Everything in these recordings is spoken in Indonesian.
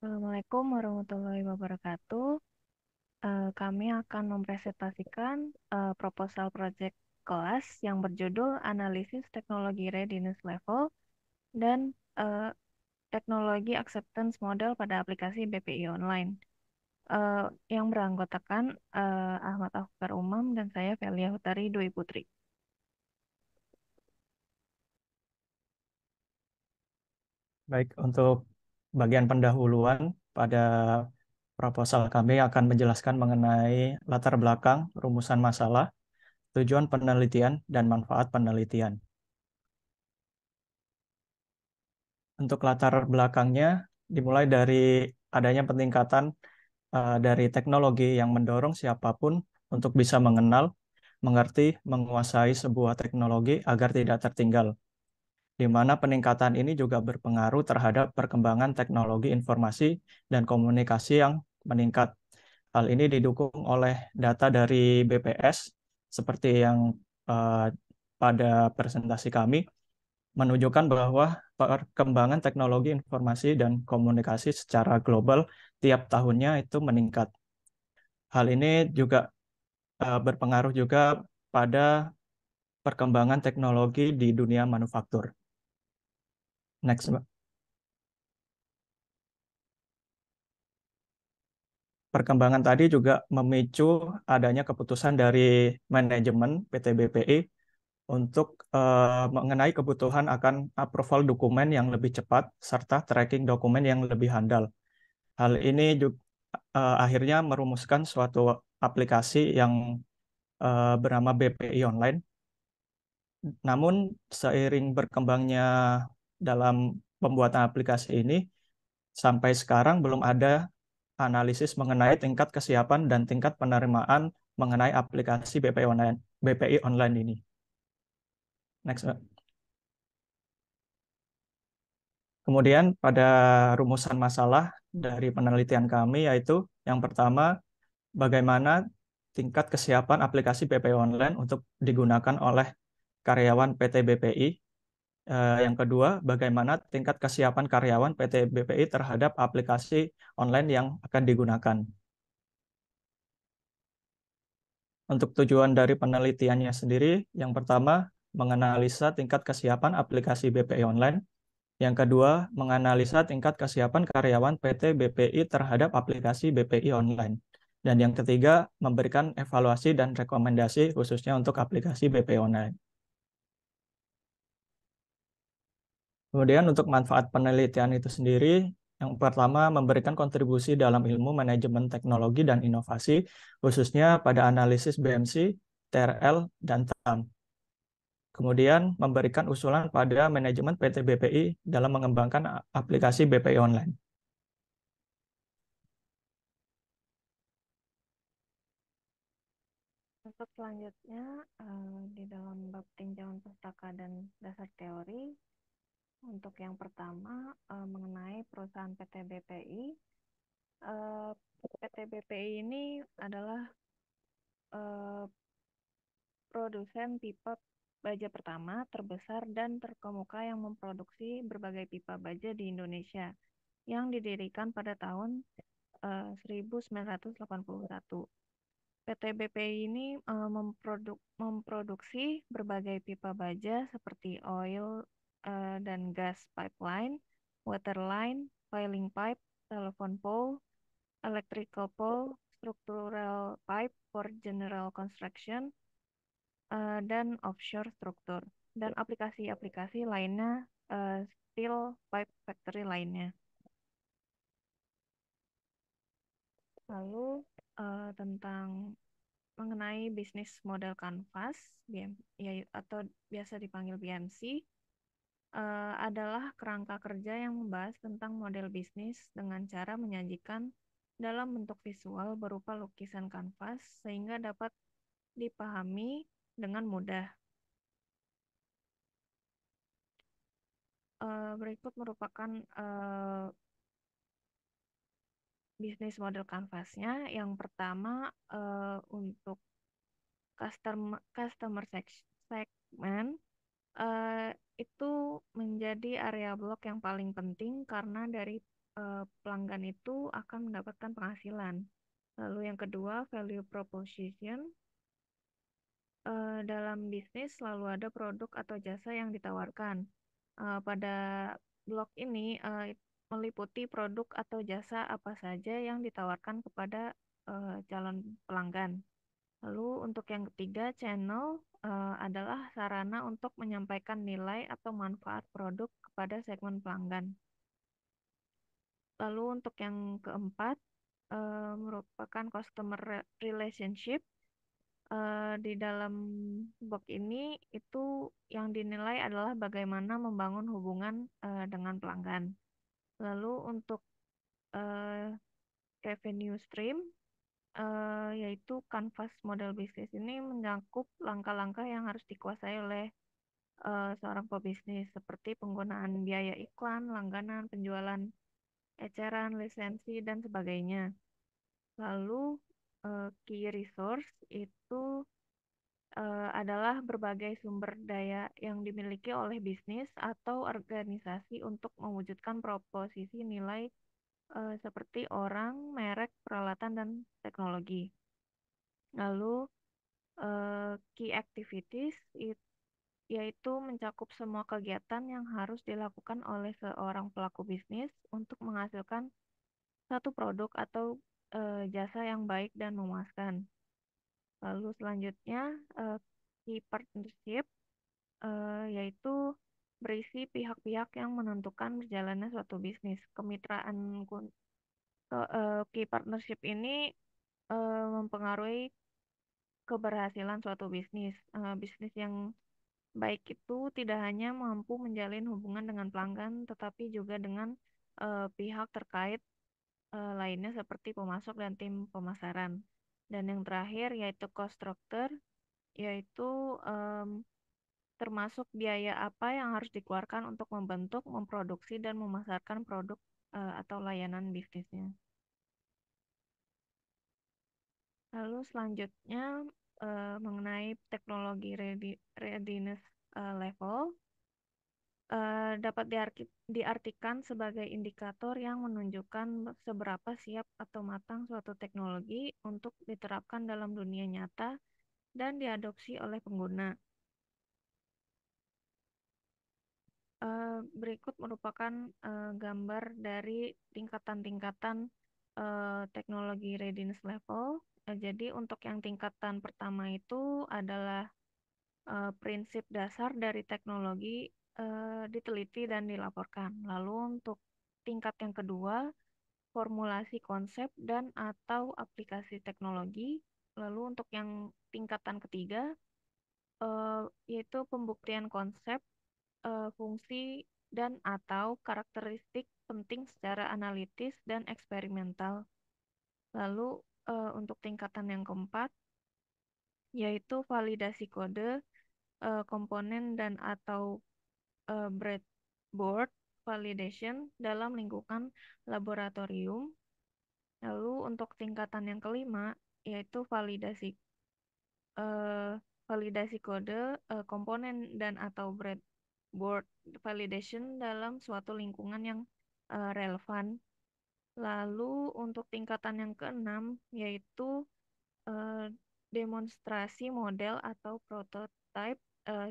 Assalamualaikum warahmatullahi wabarakatuh. Kami akan mempresentasikan proposal project kelas yang berjudul Analisis Teknologi Readiness Level dan eh, Teknologi Acceptance Model pada aplikasi BPI Online. Yang beranggotakan Ahmad Afkar Umam dan saya Velia Hutari Dwi Putri. Baik, untuk bagian pendahuluan pada proposal kami akan menjelaskan mengenai latar belakang, rumusan masalah, tujuan penelitian, dan manfaat penelitian. Untuk latar belakangnya dimulai dari adanya peningkatan dari teknologi yang mendorong siapapun untuk bisa mengenal, mengerti, menguasai sebuah teknologi agar tidak tertinggal, di mana peningkatan ini juga berpengaruh terhadap perkembangan teknologi informasi dan komunikasi yang meningkat. Hal ini didukung oleh data dari BPS, seperti yang eh, pada presentasi kami, menunjukkan bahwa perkembangan teknologi informasi dan komunikasi secara global tiap tahunnya itu meningkat. Hal ini juga berpengaruh juga pada perkembangan teknologi di dunia manufaktur. Next, Mbak. Perkembangan tadi juga memicu adanya keputusan dari manajemen PT BPI untuk mengenai kebutuhan akan approval dokumen yang lebih cepat serta tracking dokumen yang lebih handal. Hal ini juga akhirnya merumuskan suatu aplikasi yang bernama BPI Online. Namun seiring berkembangnya dalam pembuatan aplikasi ini, sampai sekarang belum ada analisis mengenai tingkat kesiapan dan tingkat penerimaan mengenai aplikasi BPI Online ini. Next, Mbak. Kemudian pada rumusan masalah dari penelitian kami yaitu yang pertama, bagaimana tingkat kesiapan aplikasi BPI Online untuk digunakan oleh karyawan PT BPI. Yang kedua, bagaimana tingkat kesiapan karyawan PT BPI terhadap aplikasi online yang akan digunakan. Untuk tujuan dari penelitiannya sendiri, yang pertama, menganalisa tingkat kesiapan aplikasi BPI Online. Yang kedua, menganalisa tingkat kesiapan karyawan PT BPI terhadap aplikasi BPI Online. Dan yang ketiga, memberikan evaluasi dan rekomendasi khususnya untuk aplikasi BPI Online. Kemudian untuk manfaat penelitian itu sendiri, yang pertama memberikan kontribusi dalam ilmu manajemen teknologi dan inovasi, khususnya pada analisis BMC, TRL, dan TAM. Kemudian memberikan usulan pada manajemen PT BPI dalam mengembangkan aplikasi BPI Online. Untuk selanjutnya, di dalam bab tinjauan pustaka dan dasar teori, untuk yang pertama mengenai perusahaan PT BPI. PT BPI ini adalah eh, produsen pipa baja pertama, terbesar, dan terkemuka yang memproduksi berbagai pipa baja di Indonesia, yang didirikan pada tahun 1981. PT BPI ini memproduksi berbagai pipa baja seperti oil dan gas pipeline, water line, filing pipe, telephone pole, electrical pole, structural pipe for general construction, dan offshore struktur, dan aplikasi-aplikasi lainnya, steel pipe factory lainnya. Lalu tentang mengenai bisnis model kanvas, atau biasa dipanggil BMC, adalah kerangka kerja yang membahas tentang model bisnis dengan cara menyajikan dalam bentuk visual berupa lukisan kanvas sehingga dapat dipahami dengan mudah. Berikut merupakan bisnis model kanvasnya. Yang pertama, untuk customer segment, itu menjadi area blok yang paling penting karena dari pelanggan itu akan mendapatkan penghasilan. Lalu yang kedua, value proposition. Dalam bisnis selalu ada produk atau jasa yang ditawarkan. Pada blog ini meliputi produk atau jasa apa saja yang ditawarkan kepada calon pelanggan. Lalu untuk yang ketiga, channel adalah sarana untuk menyampaikan nilai atau manfaat produk kepada segmen pelanggan. Lalu untuk yang keempat, merupakan customer relationship. Di dalam box ini itu yang dinilai adalah bagaimana membangun hubungan dengan pelanggan. Lalu untuk eh, revenue stream, yaitu canvas model bisnis ini mencakup langkah-langkah yang harus dikuasai oleh seorang pebisnis seperti penggunaan biaya iklan, langganan, penjualan eceran, lisensi, dan sebagainya. Lalu key resource itu adalah berbagai sumber daya yang dimiliki oleh bisnis atau organisasi untuk mewujudkan proposisi nilai seperti orang, merek, peralatan, dan teknologi. Lalu key activities yaitu mencakup semua kegiatan yang harus dilakukan oleh seorang pelaku bisnis untuk menghasilkan satu produk atau jasa yang baik dan memuaskan. Lalu selanjutnya key partnership yaitu berisi pihak-pihak yang menentukan berjalannya suatu bisnis. Kemitraan key partnership ini mempengaruhi keberhasilan suatu bisnis. Bisnis yang baik itu tidak hanya mampu menjalin hubungan dengan pelanggan, tetapi juga dengan pihak terkait lainnya seperti pemasok dan tim pemasaran. Dan yang terakhir yaitu cost structure, yaitu termasuk biaya apa yang harus dikeluarkan untuk membentuk, memproduksi, dan memasarkan produk atau layanan bisnisnya. Lalu selanjutnya mengenai teknologi readiness level dapat diartikan sebagai indikator yang menunjukkan seberapa siap atau matang suatu teknologi untuk diterapkan dalam dunia nyata dan diadopsi oleh pengguna. Berikut merupakan gambar dari tingkatan-tingkatan teknologi readiness level. Jadi untuk yang tingkatan pertama itu adalah prinsip dasar dari teknologi diteliti dan dilaporkan. Lalu untuk tingkat yang kedua, formulasi konsep dan atau aplikasi teknologi. Lalu untuk yang tingkatan ketiga, yaitu pembuktian konsep fungsi dan atau karakteristik penting secara analitis dan eksperimental. Lalu untuk tingkatan yang keempat yaitu validasi kode, komponen dan atau breadboard validation dalam lingkungan laboratorium. Lalu untuk tingkatan yang kelima yaitu eh, validasi kode, komponen dan atau breadboard validation dalam suatu lingkungan yang relevan. Lalu untuk tingkatan yang keenam yaitu eh, demonstrasi model atau prototype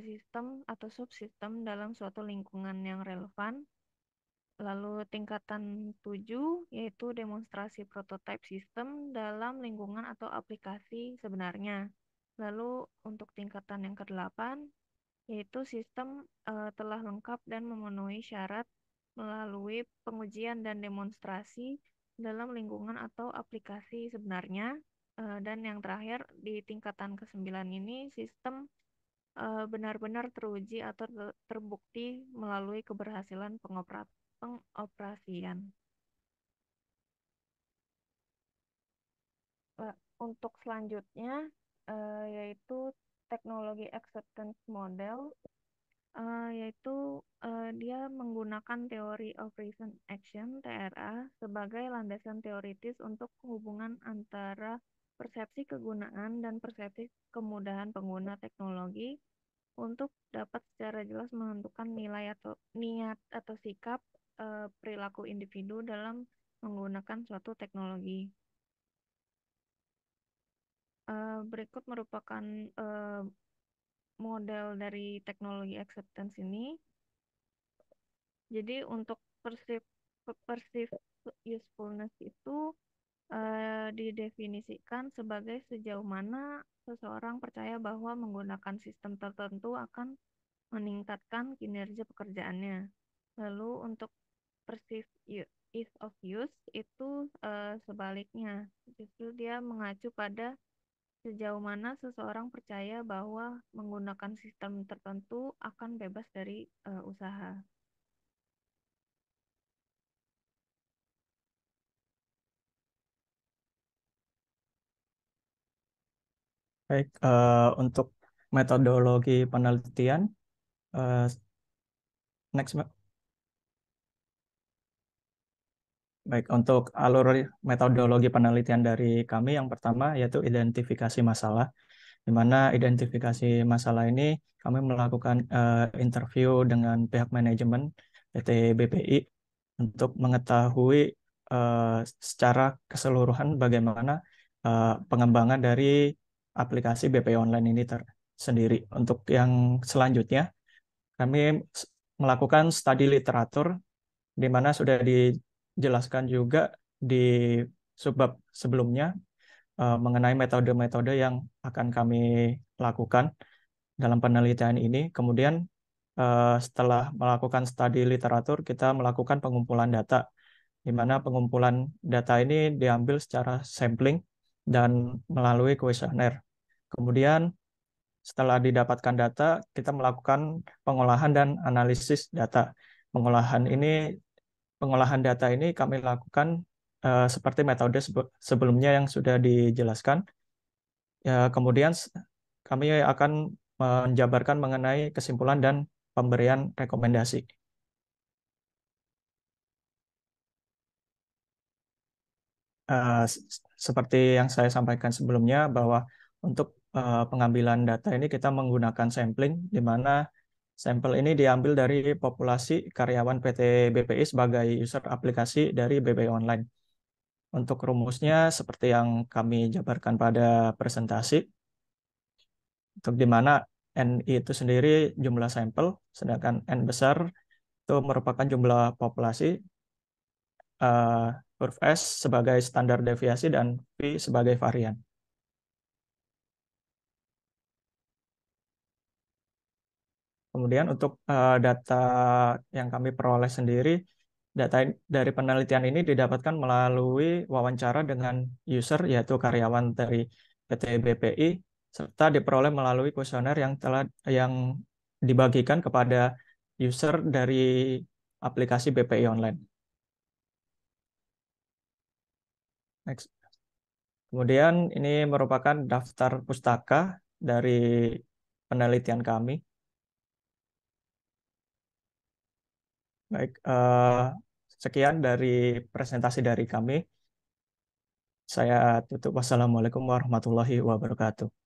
sistem atau subsistem dalam suatu lingkungan yang relevan. Lalu tingkatan 7 yaitu demonstrasi prototype sistem dalam lingkungan atau aplikasi sebenarnya. Lalu untuk tingkatan yang kedelapan yaitu sistem telah lengkap dan memenuhi syarat melalui pengujian dan demonstrasi dalam lingkungan atau aplikasi sebenarnya. Dan yang terakhir di tingkatan ke-9 ini sistem benar-benar teruji atau terbukti melalui keberhasilan pengoperasian. Untuk selanjutnya yaitu teknologi acceptance model, yaitu dia menggunakan teori of recent action (TRA) sebagai landasan teoritis untuk hubungan antara persepsi kegunaan dan persepsi kemudahan pengguna teknologi untuk dapat secara jelas menentukan nilai atau niat atau sikap perilaku individu dalam menggunakan suatu teknologi. Berikut merupakan model dari teknologi acceptance ini. Jadi untuk perceived usefulness itu didefinisikan sebagai sejauh mana seseorang percaya bahwa menggunakan sistem tertentu akan meningkatkan kinerja pekerjaannya. Lalu untuk perceived ease of use itu sebaliknya, justru dia mengacu pada sejauh mana seseorang percaya bahwa menggunakan sistem tertentu akan bebas dari usaha. Baik, untuk metodologi penelitian, eh, next, Mbak. Baik, untuk alur metodologi penelitian dari kami yang pertama yaitu identifikasi masalah, di mana identifikasi masalah ini kami melakukan interview dengan pihak manajemen PT BPI untuk mengetahui secara keseluruhan bagaimana pengembangan dari aplikasi BPI online ini sendiri. Untuk yang selanjutnya, kami melakukan studi literatur di mana sudah dijelaskan juga di subbab sebelumnya mengenai metode-metode yang akan kami lakukan dalam penelitian ini. Kemudian setelah melakukan studi literatur, kita melakukan pengumpulan data, di mana pengumpulan data ini diambil secara sampling dan melalui kuesioner. Kemudian setelah didapatkan data, kita melakukan pengolahan dan analisis data. Pengolahan ini Pengolahan data ini kami lakukan seperti metode sebelumnya yang sudah dijelaskan. Ya, kemudian kami akan menjabarkan mengenai kesimpulan dan pemberian rekomendasi. Seperti yang saya sampaikan sebelumnya bahwa untuk pengambilan data ini kita menggunakan sampling, di mana sampel ini diambil dari populasi karyawan PT BPI sebagai user aplikasi dari BPI Online. Untuk rumusnya seperti yang kami jabarkan pada presentasi, untuk di mana N itu sendiri jumlah sampel, sedangkan N besar itu merupakan jumlah populasi, huruf S sebagai standar deviasi, dan V sebagai varian. Kemudian untuk data yang kami peroleh sendiri, data dari penelitian ini didapatkan melalui wawancara dengan user, yaitu karyawan dari PT BPI, serta diperoleh melalui kuesioner yang dibagikan kepada user dari aplikasi BPI Online. Next. Kemudian ini merupakan daftar pustaka dari penelitian kami. Baik, sekian dari presentasi dari kami. Saya tutup. Wassalamualaikum warahmatullahi wabarakatuh.